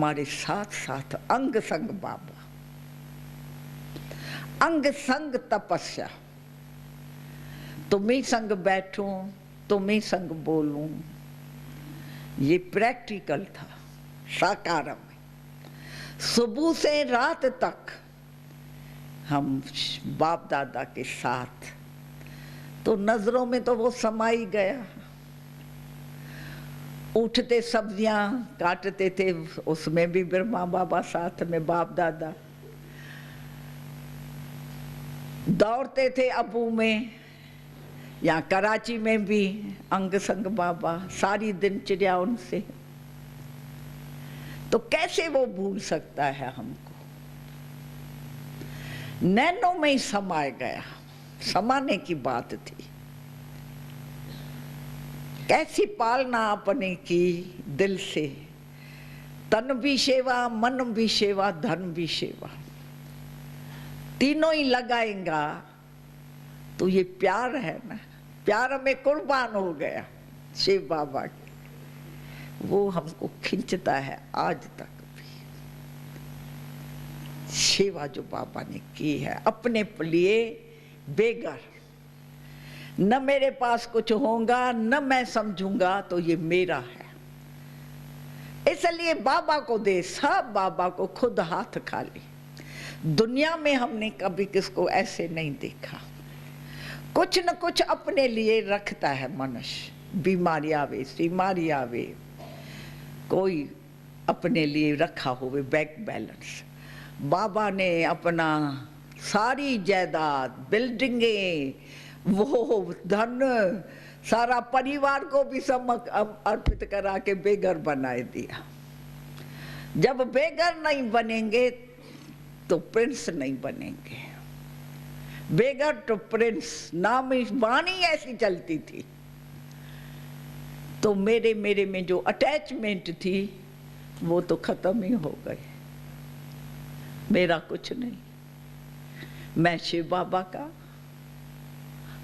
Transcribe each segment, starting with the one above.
हमारे साथ साथ अंग संग बाबा, अंग संग तपस्या। तुम्ही संग बैठूं, तुम्ही संग बोलूं, ये प्रैक्टिकल था साकार में। सुबह से रात तक हम बाप दादा के साथ, तो नजरों में तो वो समा ही गया। उठते सब्जियां काटते थे, उसमें भी ब्रह्मा बाबा साथ में, बाप दादा। दौड़ते थे अबू में या कराची में भी अंग संग बाबा, सारी दिनचर्या उनसे। तो कैसे वो भूल सकता है हमको? नैनों में ही समाए गया, समाने की बात थी। कैसी पालना अपने की दिल से, तन भी सेवा, मन भी सेवा, धन भी सेवा, तीनों ही लगाएगा तो ये प्यार है ना, प्यार में कुर्बान हो गया शिव बाबा के, वो हमको खींचता है आज तक भी। सेवा जो बाबा ने की है अपने लिए बेगर, न मेरे पास कुछ होगा न मैं समझूंगा तो ये मेरा है, इसलिए बाबा को दे, सब बाबा को, खुद हाथ खाली। दुनिया में हमने कभी किसको ऐसे नहीं देखा। कुछ न कुछ अपने लिए रखता है मनुष्य, बीमारी आवे, बीमारी आवे, कोई अपने लिए रखा हुए बैंक बैलेंस। बाबा ने अपना सारी जायदाद, बिल्डिंगें, वो धन, सारा परिवार को भी अर्पित करा के बेघर बनाए दिया। जब बेघर नहीं बनेंगे तो प्रिंस नहीं बनेंगे। बेघर तो प्रिंस, नाम वाणी ऐसी चलती थी। तो मेरे में जो अटैचमेंट थी वो तो खत्म ही हो गई। मेरा कुछ नहीं, मैं शिव बाबा का,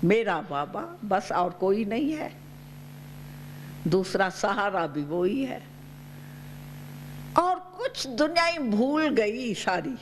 मेरा बाबा बस, और कोई नहीं है। दूसरा सहारा भी वो ही है, और कुछ दुनिया ही भूल गई सारी।